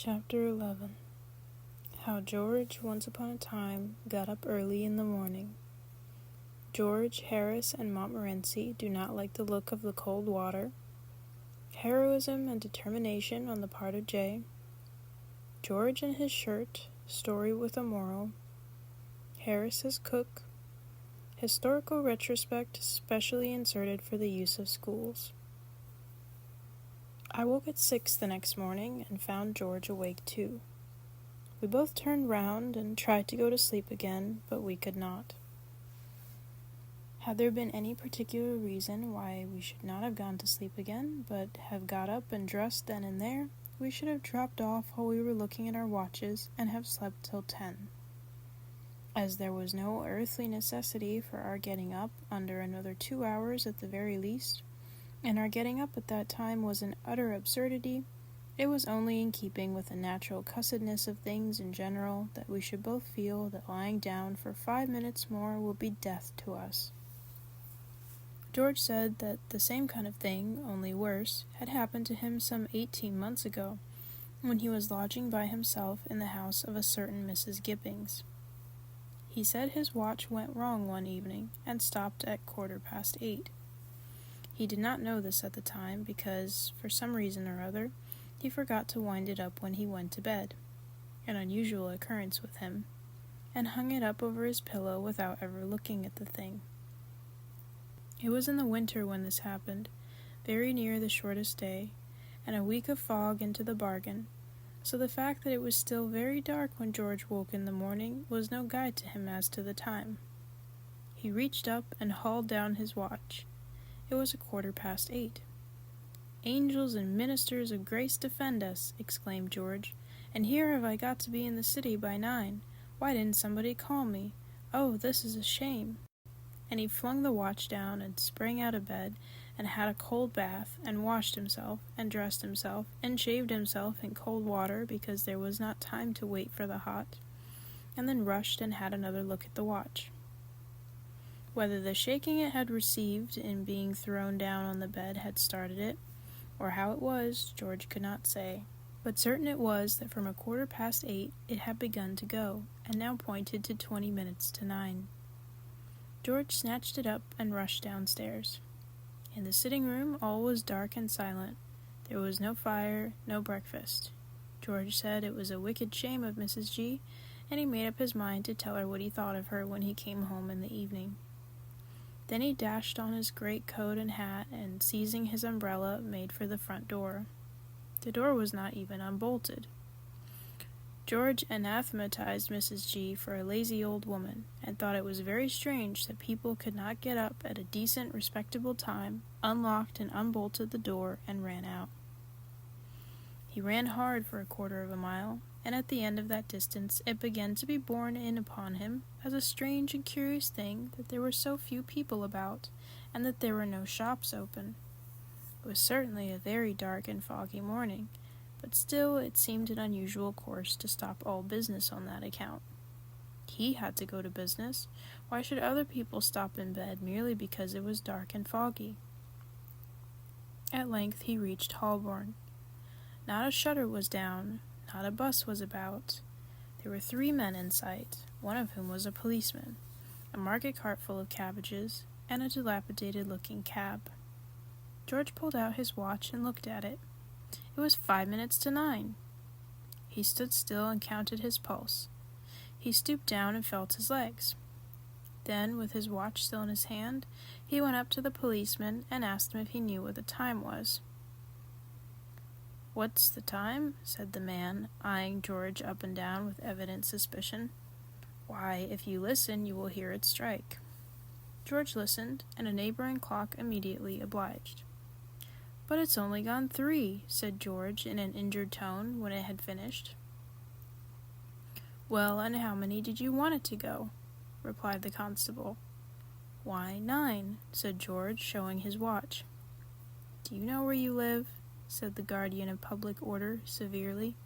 Chapter 11. How George once upon a time got up early in the morning. George, Harris, and Montmorency do not like the look of the cold water. Heroism and determination on the part of Jay. George and his shirt, story with a moral. Harris as cook. Historical retrospect specially inserted for the use of schools. I woke at 6 the next morning and found George awake too. We both turned round and tried to go to sleep again, but we could not. Had there been any particular reason why we should not have gone to sleep again, but have got up and dressed then and there, we should have dropped off while we were looking at our watches and have slept till 10. As there was no earthly necessity for our getting up under another 2 hours at the very least, and our getting up at that time was an utter absurdity, it was only in keeping with the natural cussedness of things in general that we should both feel that lying down for 5 minutes more will be death to us. George said that the same kind of thing, only worse, had happened to him some 18 months ago, when he was lodging by himself in the house of a certain Mrs. Gippings. He said his watch went wrong one evening and stopped at 8:15. He did not know this at the time because, for some reason or other, he forgot to wind it up when he went to bed, an unusual occurrence with him, and hung it up over his pillow without ever looking at the thing. It was in the winter when this happened, very near the shortest day, and a week of fog into the bargain, so the fact that it was still very dark when George woke in the morning was no guide to him as to the time. He reached up and hauled down his watch. It was 8:15. "Angels and ministers of grace defend us," exclaimed George, "and here have I got to be in the city by 9. Why didn't somebody call me? Oh, this is a shame." And he flung the watch down and sprang out of bed and had a cold bath and washed himself and dressed himself and shaved himself in cold water because there was not time to wait for the hot, and then rushed and had another look at the watch. Whether the shaking it had received in being thrown down on the bed had started it, or how it was, George could not say, but certain it was that from 8:15 it had begun to go, and now pointed to 20 minutes to 9. George snatched it up and rushed downstairs. In the sitting room all was dark and silent. There was no fire, no breakfast. George said it was a wicked shame of Mrs. G, and he made up his mind to tell her what he thought of her when he came home in the evening. Then he dashed on his great coat and hat, and seizing his umbrella, made for the front door. The door was not even unbolted. George anathematized Mrs. G for a lazy old woman, and thought it was very strange that people could not get up at a decent, respectable time, unlocked and unbolted the door, and ran out. He ran hard for 1/4 of a mile, and at the end of that distance it began to be borne in upon him as a strange and curious thing that there were so few people about, and that there were no shops open. It was certainly a very dark and foggy morning, but still it seemed an unusual course to stop all business on that account. He had to go to business. Why should other people stop in bed merely because it was dark and foggy? At length he reached Holborn. Not a shutter was down, not a bus was about. There were 3 men in sight, one of whom was a policeman, a market cart full of cabbages, and a dilapidated-looking cab. George pulled out his watch and looked at it. It was 5 minutes to 9. He stood still and counted his pulse. He stooped down and felt his legs. Then, with his watch still in his hand, he went up to the policeman and asked him if he knew what the time was. "What's the time?" said the man, eyeing George up and down with evident suspicion. "Why, if you listen, you will hear it strike." George listened, and a neighboring clock immediately obliged. "But it's only gone 3, said George in an injured tone when it had finished. "Well, and how many did you want it to go?" replied the constable. "Why, 9, said George, showing his watch. "Do you know where you live?" said the guardian of public order, severely.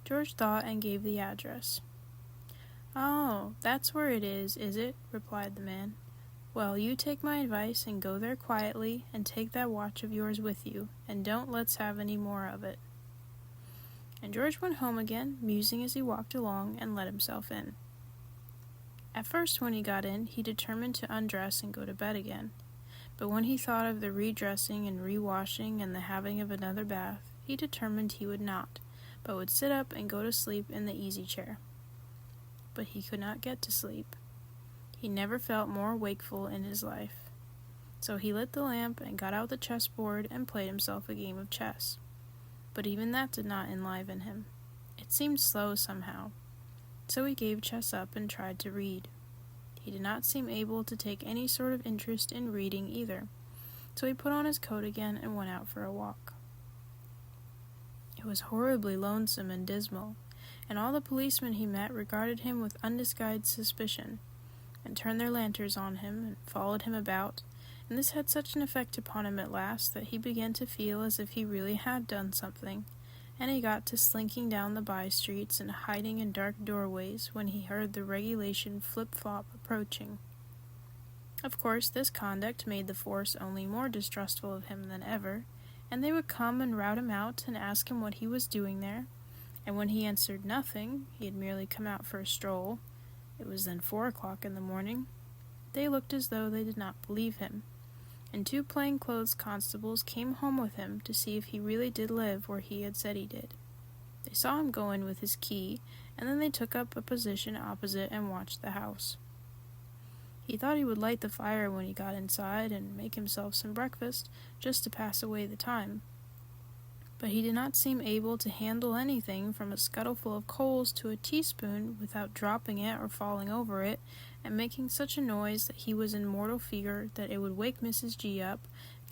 George thought and gave the address. "Oh, that's where it is it?" replied the man. "Well, you take my advice and go there quietly, and take that watch of yours with you, and don't let's have any more of it." and George went home again, musing as he walked along, and let himself in. At first, when he got in, he determined to undress and go to bed again, but when he thought of the redressing and rewashing and the having of another bath, he determined he would not, but would sit up and go to sleep in the easy chair. But he could not get to sleep. He never felt more wakeful in his life. So he lit the lamp and got out the chessboard and played himself a game of chess. But even that did not enliven him. It seemed slow somehow. So he gave chess up and tried to read. He did not seem able to take any sort of interest in reading either. So he put on his coat again and went out for a walk. It was horribly lonesome and dismal, and all the policemen he met regarded him with undisguised suspicion, and turned their lanterns on him and followed him about, and this had such an effect upon him at last that he began to feel as if he really had done something, and he got to slinking down the by-streets and hiding in dark doorways when he heard the regulation flip-flop approaching. Of course, this conduct made the force only more distrustful of him than ever, and they would come and rout him out and ask him what he was doing there, and when he answered nothing, he had merely come out for a stroll, it was then 4 o'clock in the morning, they looked as though they did not believe him, and 2 plain-clothes constables came home with him to see if he really did live where he had said he did. They saw him go in with his key, and then they took up a position opposite and watched the house. He thought he would light the fire when he got inside and make himself some breakfast, just to pass away the time. But he did not seem able to handle anything from a scuttleful of coals to a teaspoon without dropping it or falling over it, and making such a noise that he was in mortal fear that it would wake Mrs. G up,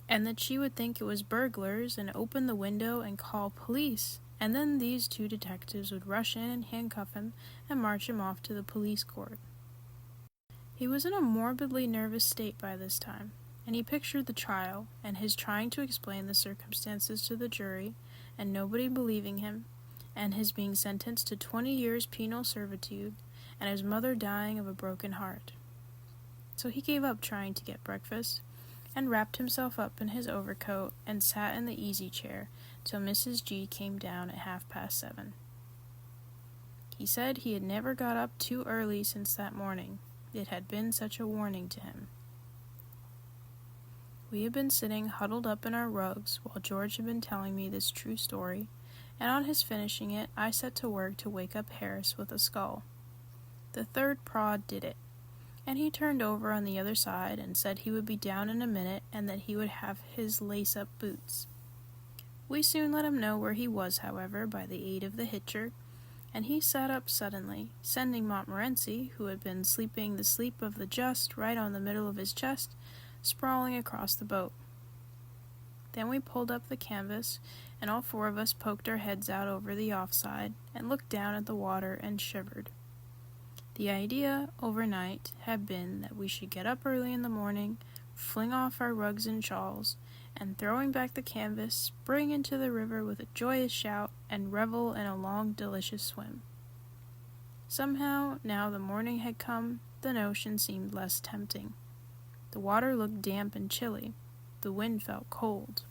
and that she would think it was burglars and open the window and call police, and then these 2 detectives would rush in and handcuff him and march him off to the police court. He was in a morbidly nervous state by this time, and he pictured the trial, and his trying to explain the circumstances to the jury, and nobody believing him, and his being sentenced to 20 years penal servitude, and his mother dying of a broken heart. So he gave up trying to get breakfast, and wrapped himself up in his overcoat, and sat in the easy chair till Mrs. G came down at 7:30. He said he had never got up too early since that morning. It had been such a warning to him. We had been sitting huddled up in our rugs while George had been telling me this true story, and on his finishing it, I set to work to wake up Harris with a skull. The 3rd prod did it, and he turned over on the other side and said he would be down in a minute and that he would have his lace-up boots. We soon let him know where he was, however, by the aid of the hitcher, and he sat up suddenly, sending Montmorency, who had been sleeping the sleep of the just right on the middle of his chest, sprawling across the boat. Then we pulled up the canvas, and all 4 of us poked our heads out over the offside and looked down at the water and shivered. The idea, overnight, had been that we should get up early in the morning, fling off our rugs and shawls, and throwing back the canvas, spring into the river with a joyous shout, and revel in a long, delicious swim. Somehow, now the morning had come, the notion seemed less tempting. The water looked damp and chilly. The wind felt cold.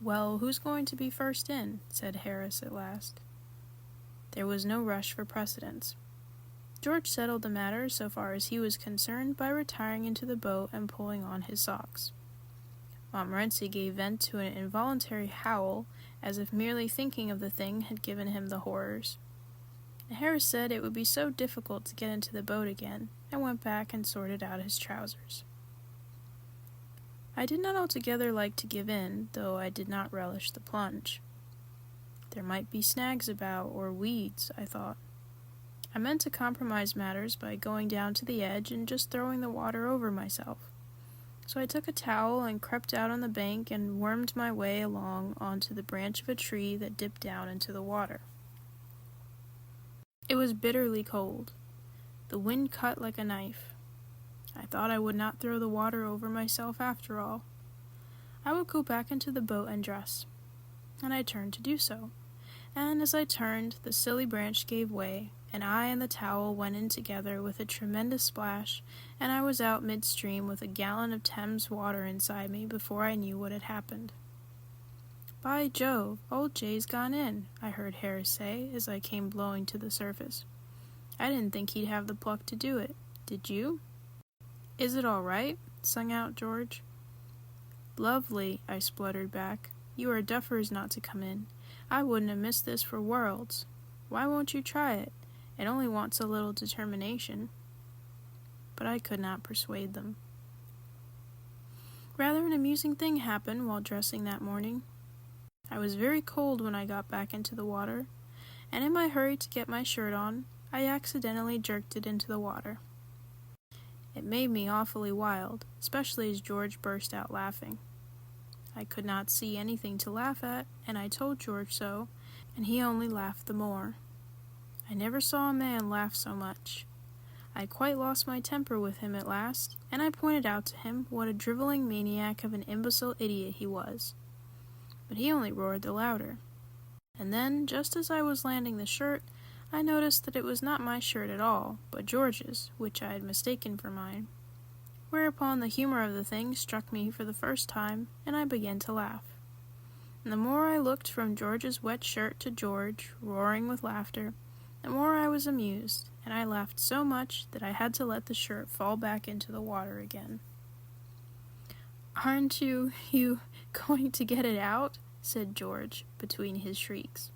"Well, who's going to be first in?" said Harris at last. There was no rush for precedence. George settled the matter so far as he was concerned by retiring into the boat and pulling on his socks. Montmorency gave vent to an involuntary howl, as if merely thinking of the thing had given him the horrors. Harris said it would be so difficult to get into the boat again, and went back and sorted out his trousers. I did not altogether like to give in, though I did not relish the plunge. There might be snags about, or weeds, I thought. I meant to compromise matters by going down to the edge and just throwing the water over myself. So I took a towel and crept out on the bank and wormed my way along onto the branch of a tree that dipped down into the water. It was bitterly cold. The wind cut like a knife. I thought I would not throw the water over myself after all. I would go back into the boat and dress. And I turned to do so. And as I turned, the silly branch gave way, and I and the towel went in together with a tremendous splash, and I was out midstream with a gallon of Thames water inside me before I knew what had happened. "By Jove, old Jay's gone in," I heard Harris say as I came blowing to the surface. "I didn't think he'd have the pluck to do it. Did you?" "Is it all right?" sung out George. "Lovely," I spluttered back. "You are duffers not to come in. I wouldn't have missed this for worlds. Why won't you try it? It only wants a little determination." But I could not persuade them. Rather an amusing thing happened while dressing that morning. I was very cold when I got back into the water, and in my hurry to get my shirt on, I accidentally jerked it into the water. It made me awfully wild, especially as George burst out laughing. I could not see anything to laugh at, and I told George so, and he only laughed the more. I never saw a man laugh so much. I quite lost my temper with him at last, and I pointed out to him what a driveling maniac of an imbecile idiot he was. But he only roared the louder. And then, just as I was landing the shirt, I noticed that it was not my shirt at all, but George's, which I had mistaken for mine. Whereupon the humor of the thing struck me for the first time, and I began to laugh. And the more I looked from George's wet shirt to George, roaring with laughter, the more I was amused, and I laughed so much that I had to let the shirt fall back into the water again. "Aren't you going to get it out?" said George, between his shrieks.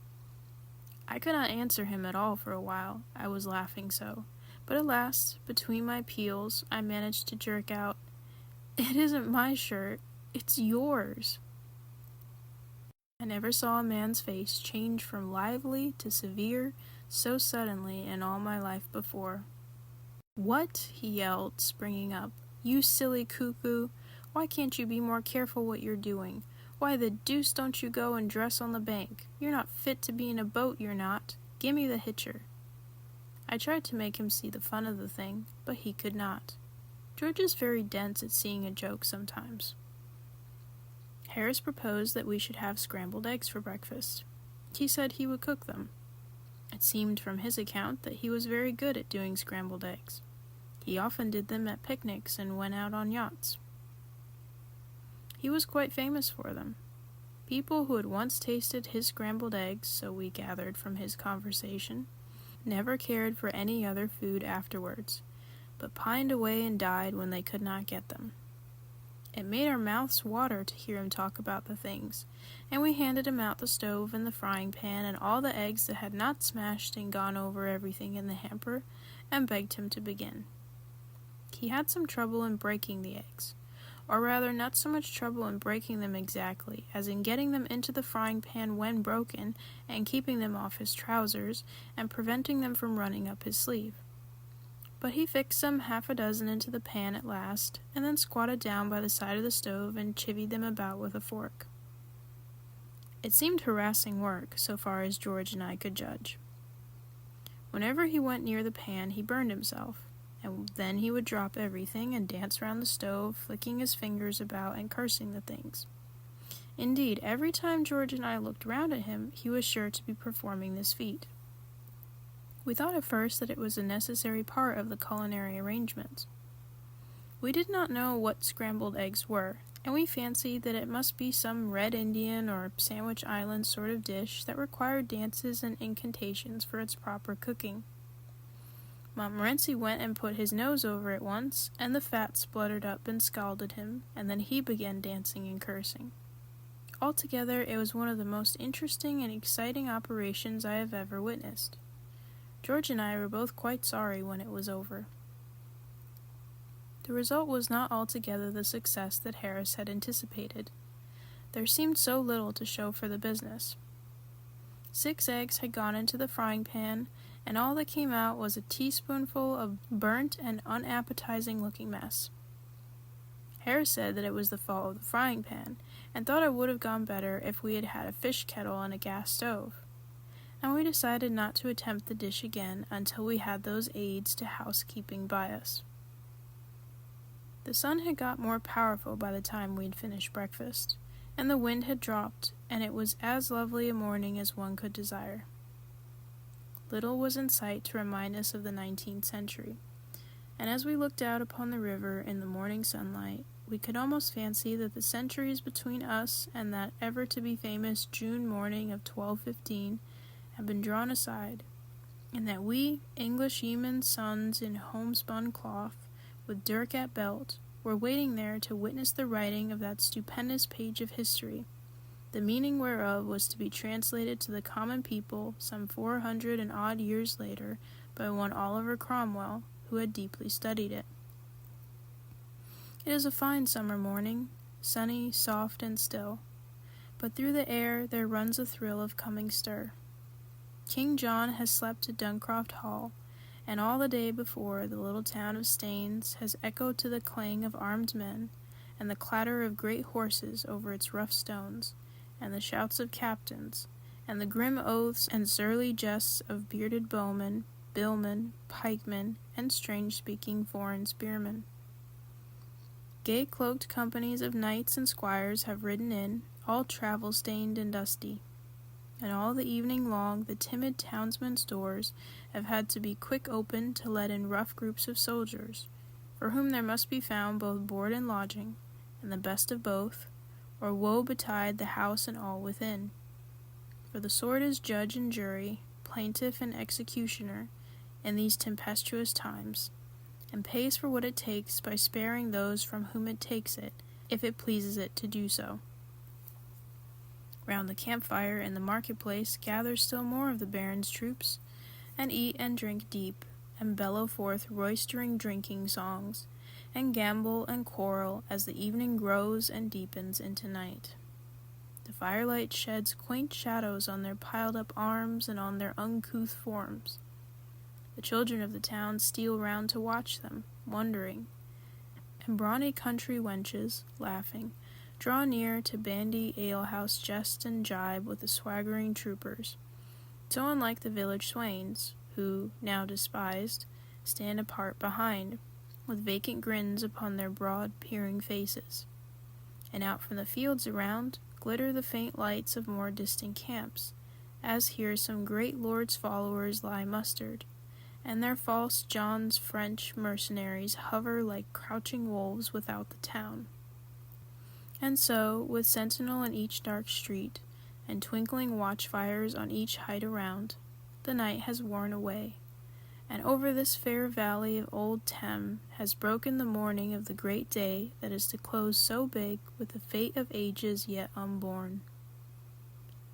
I could not answer him at all for a while, I was laughing so, but at last, between my peals, I managed to jerk out, "It isn't my shirt, it's yours." I never saw a man's face change from lively to severe so suddenly in all my life before. "What?" he yelled, springing up. "You silly cuckoo! Why can't you be more careful what you're doing? Why the deuce don't you go and dress on the bank? You're not fit to be in a boat, you're not. Gimme the hitcher." I tried to make him see the fun of the thing, but he could not. George is very dense at seeing a joke sometimes. Harris proposed that we should have scrambled eggs for breakfast. He said he would cook them. It seemed from his account that he was very good at doing scrambled eggs. He often did them at picnics and went out on yachts. He was quite famous for them. People who had once tasted his scrambled eggs, so we gathered from his conversation, never cared for any other food afterwards, but pined away and died when they could not get them. It made our mouths water to hear him talk about the things, and we handed him out the stove and the frying pan and all the eggs that had not smashed and gone over everything in the hamper, and begged him to begin. He had some trouble in breaking the eggs, or rather not so much trouble in breaking them exactly as in getting them into the frying pan when broken and keeping them off his trousers and preventing them from running up his sleeve. But he fixed some half a dozen into the pan at last, and then squatted down by the side of the stove and chivied them about with a fork. It seemed harassing work, so far as George and I could judge. Whenever he went near the pan, he burned himself, and then he would drop everything and dance round the stove, flicking his fingers about and cursing the things. Indeed, every time George and I looked round at him, he was sure to be performing this feat. We thought at first that it was a necessary part of the culinary arrangements. We did not know what scrambled eggs were, and we fancied that it must be some Red Indian or Sandwich Island sort of dish that required dances and incantations for its proper cooking. Montmorency went and put his nose over it once, and the fat spluttered up and scalded him, and then he began dancing and cursing. Altogether, it was one of the most interesting and exciting operations I have ever witnessed. George and I were both quite sorry when it was over. The result was not altogether the success that Harris had anticipated. There seemed so little to show for the business. 6 eggs had gone into the frying pan, and all that came out was a teaspoonful of burnt and unappetizing-looking mess. Harris said that it was the fault of the frying pan, and thought it would have gone better if we had had a fish kettle and a gas stove. And we decided not to attempt the dish again until we had those aids to housekeeping by us. The sun had got more powerful by the time we'd finished breakfast, and the wind had dropped, and it was as lovely a morning as one could desire. Little was in sight to remind us of the 19th century, and as we looked out upon the river in the morning sunlight, we could almost fancy that the centuries between us and that ever-to-be-famous June morning of 1215 had been drawn aside, and that we, English yeomen's sons in homespun cloth, with dirk at belt, were waiting there to witness the writing of that stupendous page of history, the meaning whereof was to be translated to the common people some 400 and odd years later by one Oliver Cromwell, who had deeply studied it. It is a fine summer morning, sunny, soft, and still, but through the air there runs a thrill of coming stir. King John has slept at Duncroft Hall, and all the day before the little town of Staines has echoed to the clang of armed men, and the clatter of great horses over its rough stones, and the shouts of captains, and the grim oaths and surly jests of bearded bowmen, billmen, pikemen, and strange-speaking foreign spearmen. Gay cloaked companies of knights and squires have ridden in, all travel-stained and dusty, and all the evening long the timid townsmen's doors have had to be quick opened to let in rough groups of soldiers, for whom there must be found both board and lodging, and the best of both, or woe betide the house and all within. For the sword is judge and jury, plaintiff and executioner, in these tempestuous times, and pays for what it takes by sparing those from whom it takes it, if it pleases it to do so. Round the campfire in the marketplace gather still more of the baron's troops, and eat and drink deep, and bellow forth roistering drinking songs, and gambol and quarrel as the evening grows and deepens into night. The firelight sheds quaint shadows on their piled-up arms and on their uncouth forms. The children of the town steal round to watch them, wondering, and brawny country wenches, laughing, draw near to bandy alehouse jest and jibe with the swaggering troopers, so unlike the village swains, who, now despised, stand apart behind, with vacant grins upon their broad, peering faces. And out from the fields around glitter the faint lights of more distant camps, as here some great lord's followers lie mustered, and their false John's French mercenaries hover like crouching wolves without the town. And so, with sentinel in each dark street, and twinkling watchfires on each height around, the night has worn away, and over this fair valley of old Thames has broken the morning of the great day that is to close so big with the fate of ages yet unborn.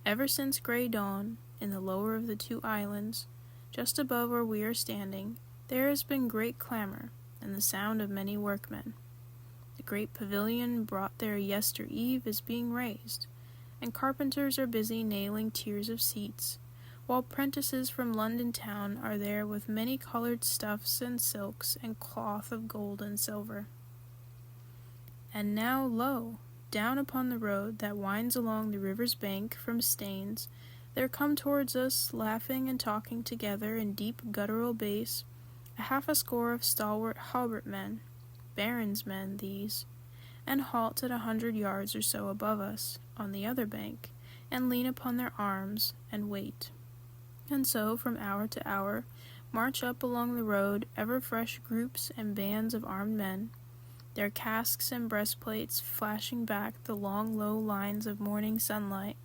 Ever since grey dawn, in the lower of the two islands, just above where we are standing, there has been great clamor, and the sound of many workmen. The great pavilion brought there yester-eve is being raised, and carpenters are busy nailing tiers of seats, while prentices from London town are there with many-colored stuffs and silks and cloth of gold and silver. And now, lo, down upon the road that winds along the river's bank from Staines, there come towards us, laughing and talking together in deep guttural bass, half a score of stalwart halbert men, barons' men these, and halt at 100 yards or so above us, on the other bank, and lean upon their arms, and wait. And so, from hour to hour, march up along the road ever fresh groups and bands of armed men, their casques and breastplates flashing back the long low lines of morning sunlight,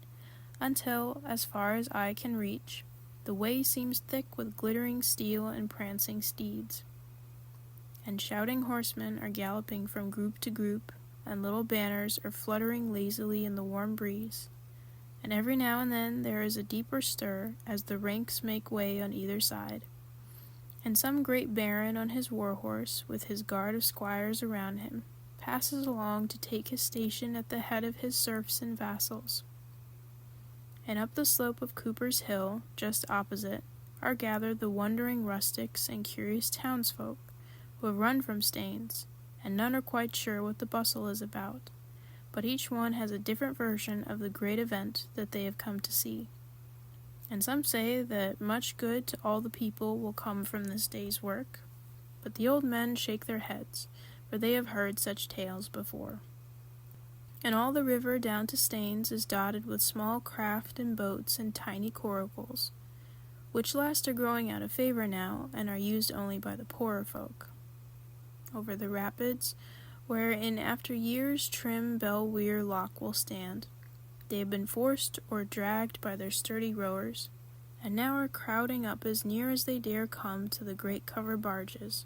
until, as far as eye can reach, the way seems thick with glittering steel and prancing steeds. And shouting horsemen are galloping from group to group, and little banners are fluttering lazily in the warm breeze, and every now and then there is a deeper stir as the ranks make way on either side, and some great baron on his war-horse, with his guard of squires around him, passes along to take his station at the head of his serfs and vassals. And up the slope of Cooper's Hill, just opposite, are gathered the wondering rustics and curious townsfolk, who have run from Staines, and none are quite sure what the bustle is about, but each one has a different version of the great event that they have come to see. And some say that much good to all the people will come from this day's work, but the old men shake their heads, for they have heard such tales before. And all the river down to Staines is dotted with small craft and boats and tiny coracles, which last are growing out of favor now and are used only by the poorer folk. Over the rapids, wherein after years trim bell-weir lock will stand. They have been forced or dragged by their sturdy rowers, and now are crowding up as near as they dare come to the great cover barges,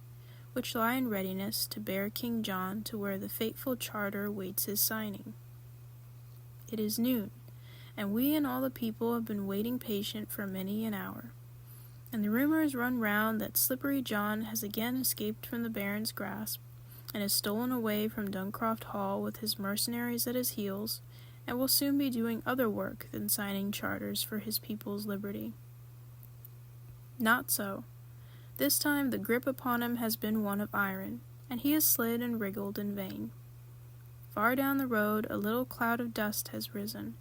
which lie in readiness to bear King John to where the fateful charter waits his signing. It is noon, and we and all the people have been waiting patient for many an hour, and the rumors run round that Slippery John has again escaped from the Baron's grasp, and has stolen away from Duncroft Hall with his mercenaries at his heels, and will soon be doing other work than signing charters for his people's liberty. Not so. This time the grip upon him has been one of iron, and he has slid and wriggled in vain. Far down the road a little cloud of dust has risen,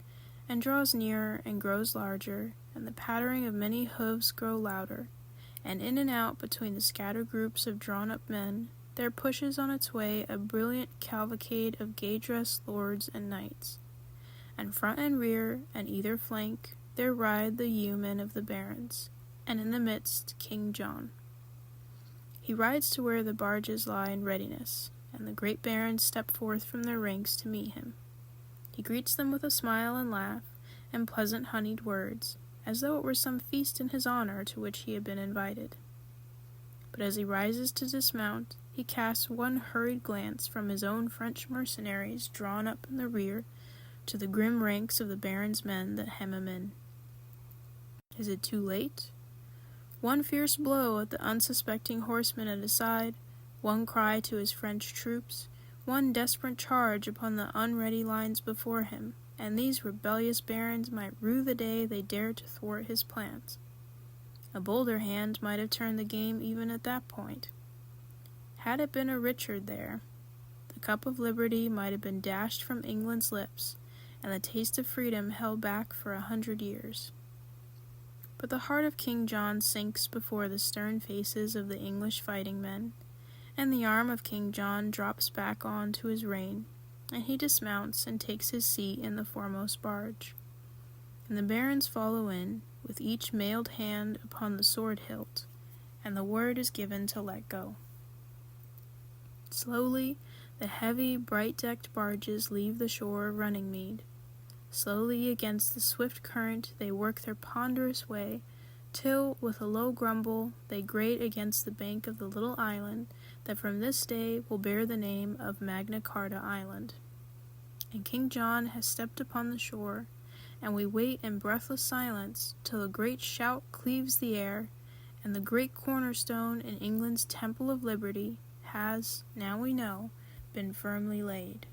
and draws nearer and grows larger, and the pattering of many hoofs grow louder, and in and out between the scattered groups of drawn-up men there pushes on its way a brilliant cavalcade of gay-dressed lords and knights, and front and rear and either flank there ride the yeomen of the barons, and in the midst King John. He rides to where the barges lie in readiness, and the great barons step forth from their ranks to meet him. He greets them with a smile and laugh, and pleasant honeyed words, as though it were some feast in his honor to which he had been invited. But as he rises to dismount, he casts one hurried glance from his own French mercenaries drawn up in the rear to the grim ranks of the baron's men that hem him in. Is it too late? One fierce blow at the unsuspecting horsemen at his side, one cry to his French troops, one desperate charge upon the unready lines before him, and these rebellious barons might rue the day they dared to thwart his plans. A bolder hand might have turned the game even at that point. Had it been a Richard there, the cup of liberty might have been dashed from England's lips, and the taste of freedom held back for 100 years. But the heart of King John sinks before the stern faces of the English fighting men, and the arm of King John drops back on to his rein, and he dismounts and takes his seat in the foremost barge. And the barons follow in, with each mailed hand upon the sword hilt, and the word is given to let go. Slowly, the heavy, bright-decked barges leave the shore of Runningmead. Slowly against the swift current they work their ponderous way, till, with a low grumble, they grate against the bank of the little island that from this day will bear the name of Magna Carta Island. And King John has stepped upon the shore, and we wait in breathless silence till a great shout cleaves the air, and the great cornerstone in England's Temple of Liberty has, now we know, been firmly laid.